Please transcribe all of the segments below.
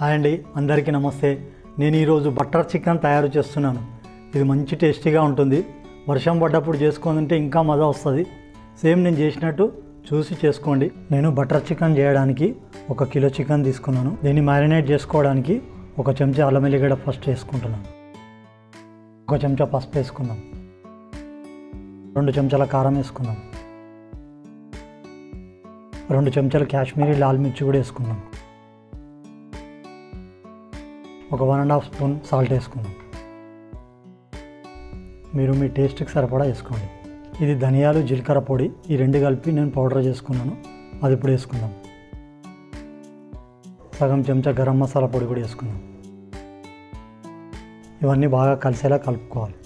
Hi అండి, అందరికీ నమస్తే. నేను ఈరోజు బటర్ చికెన్ తయారు చేస్తున్నాను. ఇది మంచి టేస్టీగా ఉంటుంది. వర్షం పడ్డప్పుడు చేసుకుంటే ఇంకా మజా వస్తుంది. సేమ్ నేను చేసినట్టు చూసి చేసుకోండి. నేను బటర్ చికెన్ చేయడానికి 1 కిలో చికెన్ తీసుకున్నాను. దీన్ని మ్యారినేట్ చేసుకోవడానికి 1 చెంచా అల్లం వెల్లిగడ్డ ఫస్ట్ వేసుకుంటున్నాను. 1 చెంచా పసుపు వేసుకుందాం. 2 చెంచాల కారం వేసుకుందాం. 2 చెంచాల కాశ్మీరీ లాల్ మిర్చి కూడా వేసుకుందాం. 1.5 స్పూన్ సాల్ట్ వేసుకుందాం. మీరు మీ టేస్ట్కి సరిపడా వేసుకోండి. ఇది ధనియాలు జీలకర్ర పొడి, ఈ 2 కలిపి నేను పౌడర్ చేసుకున్నాను. అది ఇప్పుడు వేసుకుందాం. సగం చెంచా గరం మసాలా పొడి కూడా వేసుకుందాం. ఇవన్నీ బాగా కలిసేలా కలుపుకోవాలి.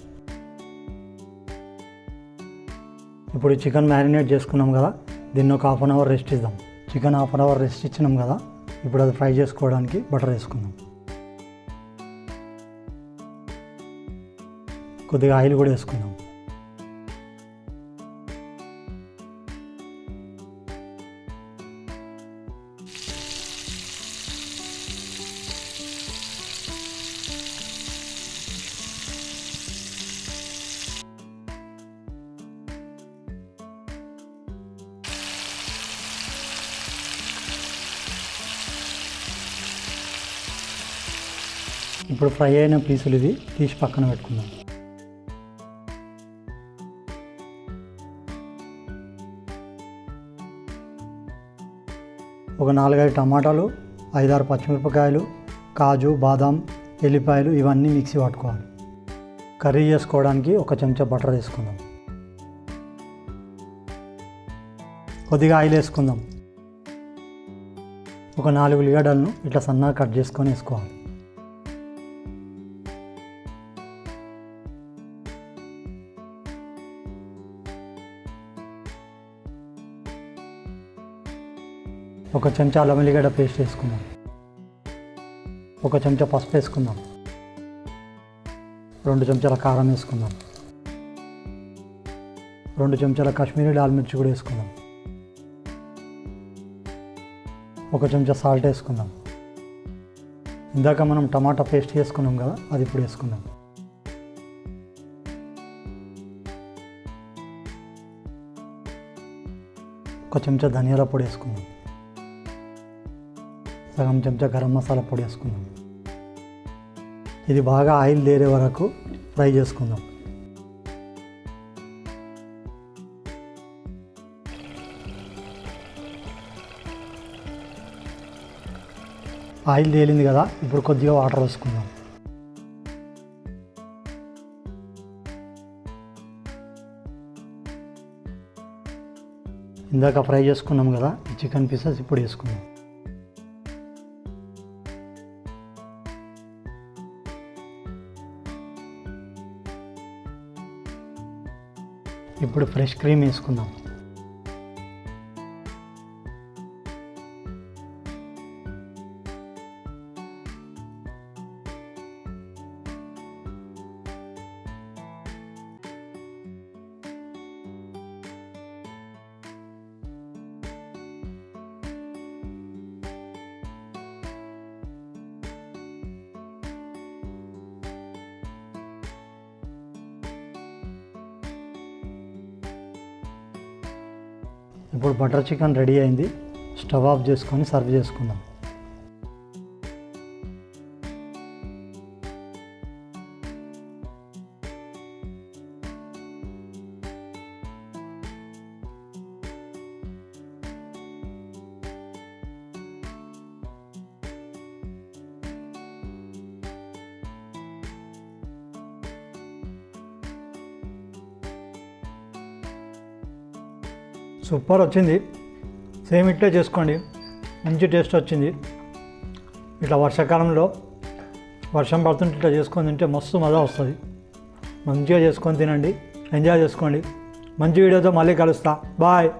ఇప్పుడు ఈ చికెన్ మ్యారినేట్ చేసుకున్నాం కదా, దీన్ని ఒక 1/2 అవర్ రెస్ట్ ఇద్దాం. చికెన్ 1/2 అవర్ రెస్ట్ ఇచ్చినాం కదా, ఇప్పుడు అది ఫ్రై చేసుకోవడానికి బటర్ వేసుకుందాం. కొద్దిగా ఆయిల్ కూడా వేసుకుందాం. ఇప్పుడు ఫ్రై అయిన పీసులు ఇవి తీసి పక్కన పెట్టుకుందాం. ఒక 4-5 టమాటాలు, 5-6 పచ్చిమిరపకాయలు, కాజు, బాదాం, ఎల్లిపాయలు ఇవన్నీ మిక్సీ పట్టుకోవాలి. కర్రీ చేసుకోవడానికి 1 చెంచా బటర్ వేసుకుందాం. కొద్దిగా ఆయిల్ వేసుకుందాం. ఒక 4 ఉల్లిగడ్డలను ఇట్లా సన్నగా కట్ చేసుకొని వేసుకోవాలి. ఒక చెంచా అల్లం వెల్లిగడ్డ పేస్ట్ వేసుకుందాం. 1 చెంచా పసుపు వేసుకుందాం. 2 చెంచాల కారం వేసుకుందాం. 2 చెంచాల కాశ్మీరీ లాల్ మిర్చి కూడా వేసుకుందాం. 1 చెంచా సాల్ట్ వేసుకుందాం. ఇందాక మనం టమాటా పేస్ట్ వేసుకున్నాం కదా, అది ఇప్పుడు వేసుకుందాం. ఒక చెంచా ధనియాల పొడి వేసుకుందాం. సగం చెంచా గరం మసాలా పొడి వేసుకుందాం. ఇది బాగా ఆయిల్ తేరే వరకు ఫ్రై చేసుకుందాం. ఆయిల్ తేలింది కదా, ఇప్పుడు కొద్దిగా వాటర్ వేసుకుందాం. ఇందాక ఫ్రై చేసుకున్నాం కదా, ఈ చికెన్ పీసెస్ ఇప్పుడు వేసుకుందాం. ఇప్పుడు ఫ్రెష్ క్రీమ్ వేసుకుందాం. ఇప్పుడు బటర్ చికెన్ రెడీ అయింది. స్టవ్ ఆఫ్ చేసుకొని సర్వ్ చేసుకుందాం. సూపర్ వచ్చింది. సేమ్ ఇట్లే చేసుకోండి, మంచి టేస్ట్ వచ్చింది. ఇట్లా వర్షాకాలంలో వర్షం పడుతుంటే ఇట్లా చేసుకొని తింటే మస్తు మజా వస్తుంది. మంచిగా చేసుకొని తినండి, ఎంజాయ్ చేసుకోండి. మంచి వీడియోతో మళ్ళీ కలుస్తా. బాయ్.